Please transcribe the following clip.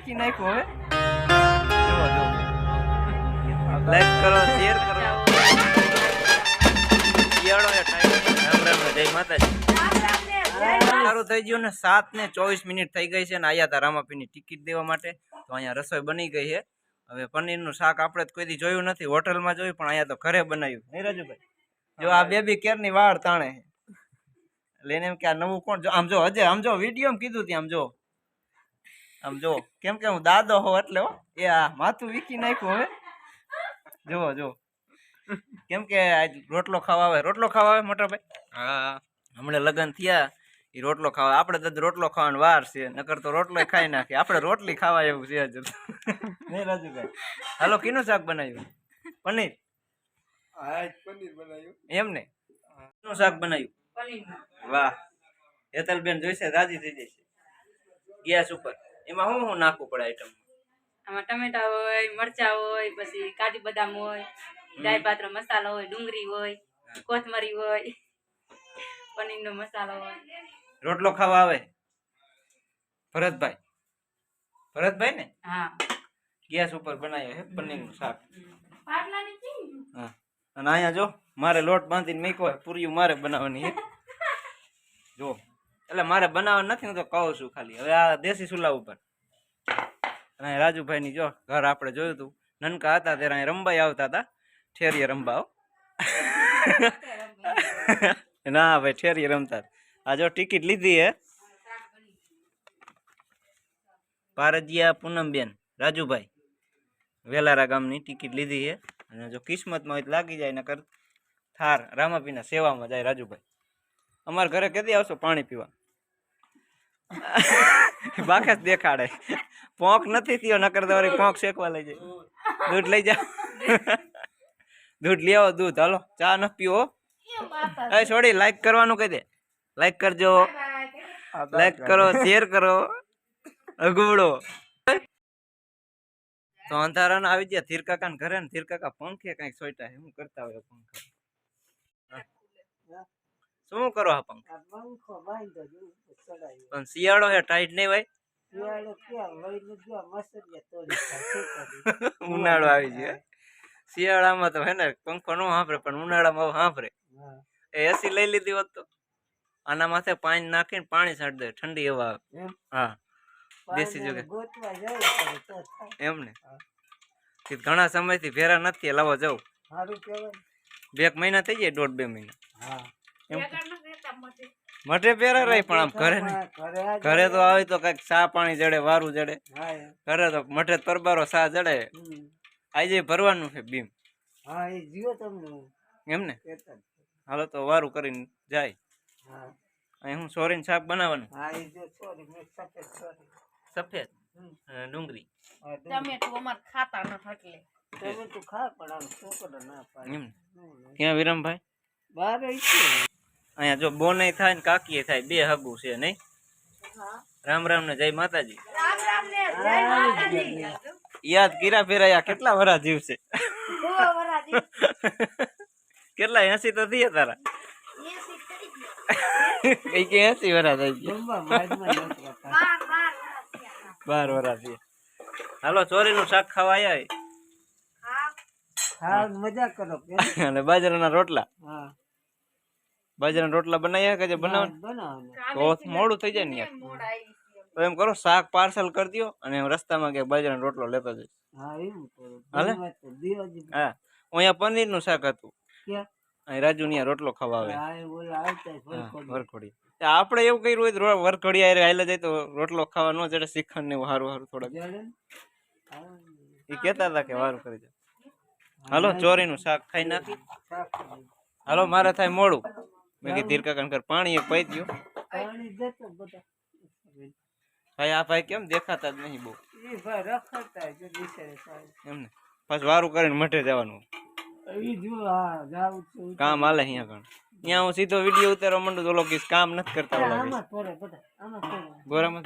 વીકી નાખ્યું હવે જો લાઈક કરો શેર કરો યાડો એ ટાઈમ રામ રામ જય માતાજી સારું થઈ ગયું ને 7:24 થઈ ગઈ છે ને આયા તા રામાપીની ટિકિટ દેવા માટે તો અહીંયા રસોઈ બની ગઈ છે હવે પનીરનું શાક આપણે તો કોઈ દી જોયું નથી હોટલમાં જોયું પણ અહીંયા તો ઘરે બનાવ્યું નહીં રાજુભાઈ જો આ બેબી કેરની વાળ તાણે લઈને એમ કે આ નવું કોણ આમ જો હજે આમ જો વિડીયો કીધું ત્યાં આમ જો કેમ કે હું દાદો હો એટલે હો એ આ માથું વીકી નાખ્યું હવે જો કેમ કે આજ રોટલો ખાવા આવે મોટા ભાઈ હા હમણાં લગ્ન થયા એ રોટલો ખાવા આપણે તો રોટલો ખાવાનો વાર છે નકર તો રોટલો ખાઈ નાખીએ આપણે રોટલી ખાવા એવું છે જ નહીં રાજુભાઈ હાલો કીનું શાક બનાવ્યું પનીર એમ ને કીનું શાક બનાવ્યું વાહ હેતલબેન જોઈશે રાજી થઈ જશે ગેસ ઉપર એમાં શું નાખવું પડે આઈટમ આમાં ટમેટા હોય મરચા હોય પછી કાજુ બદામ હોય ગાય પાત્ર મસાલો હોય ડુંગળી હોય કોથમરી હોય પનીરનો મસાલો હોય રોટલો ખાવા આવે ભરતભાઈ ને હા ગેસ ઉપર બનાવ્યો છે પનીરનું શાક હા અને અહીંયા જો મારે લોટ બાંધીને મૂક્યો પૂરીયું મારે બનાવવાની છે જો એટલે મારે બનાવવાનું નથી હું તો કહું છું ખાલી હવે આ દેશી ચૂલા ઉપર અને રાજુભાઈ ની જો ઘર આપણે જોયું હતું નનકા હતા ત્યારે અહીં રંબાઈ આવતા હતા ઠેરીએ રંબાઓ ના ભાઈ ઠેરીએ રમતા આ જો ટિકિટ લીધી હે પારજીયા પૂનમબેન રાજુભાઈ વેલારા ગામની ટિકિટ લીધી છે અને જો કિસ્મતમાં હોય તો લાગી જાય નકર થાર રામાપીના સેવામાં જાય રાજુભાઈ અમારા ઘરે કેદી આવશો પાણી પીવા બાકી જ દેખાડે પોંક નથી થયો નકર તમારી પોંક શેકવા લઈ જાય દૂધ લઈ જાઓ દૂધ લઈ આવો દૂધ હાલો ચા ન પીવો એ છોડી લાઈક કરવાનું કહી દે લાઈક કરજો લાઈક કરો શેર કરો અગુવડો તો અંધારા આવી ગયા ધીરકાકા ઘરે ને ધીરકાકા પંખે કઈક સોઈટા શું કરતા હોય પંખા શું કરો આ પંખા પણ શિયાળો હે ટાઈટ નહીં ભાઈ ઉનાળો આવી ગયો શિયાળામાં તો હે ને પંખો ન સાંભળે પણ ઉનાળામાં સાંભળે એસી લઈ લીધી હોત તો આના માથે પાણી નાખીને પાણી છાંટ દે ઠંડી હવા આવે હા દેશી જગ્યા એમ ને ઘણા સમયથી ભેરા નથી લાવો જવું 2 મહિના થઈ જાય 1.5-2 મહિના મઠે પહેરા રહી પણ આમ ઘરે તો આવી તો કઈક ચા પાણી જડે વારું જડે ઘરે તો મઠે તરબારો સા જડે આજે ભરવાનું છે બીમ એમ ને હાલો તો વારું કરીને જાય અહીં હું સોરીન શાક બનાવવાનું સફેદ ડુંગળી ક્યાં વિરમભાઈ અહીંયા જો બોને થાય ને કાકીએ થાય બે હગું છે નહીં રામ રામ ને જય માતાજી યાદ કીરા ફેરાયા કેટલા વરા જીવશે કેટલા 80 તો થયા તારા કઈ કે 80 વરા થઈ ગયા 12 વરા થયા હાલો ચોરીનું શાક ખાવા આવ્યા મજા કરો અને બાજરાના રોટલા બનાવ્યા કે જે બનાવવાનું તો મોડું થઈ જાય ને યાર તો એમ કરો શાક પાર્સલ કરી દો અને રસ્તામાં કે બાજરાનો રોટલો લેતો જઈશ હાલે હા અહીંયા પનીરનું શાક હતું અહીં રાજુ ની રોટલો ખાવા આવે વરખોડી આપણે એવું કર્યું હોય વરખોડી હાલે જાય તો રોટલો ખાવા ન જડે શીખણ ને સારું થોડાક એ કેતા હતા કે વારું કરી જાય હાલો ચોરીનું શાક ખાઈ નાખી હાલો મારે થાય મોડું મેં કીધું ધીરકાકા ઘર પાણી એક પી ગયું ભાઈ આ ભાઈ કેમ દેખાતા જ નહીં બહુ એમને પાછું વારું કરીને મઠે જવાનું કામ હાલે અહીંયા કણ ત્યાં હું સીધો વિડીયો ઉતારવા માંડું તો લોકો કામ નથી કરતા ગોરામાં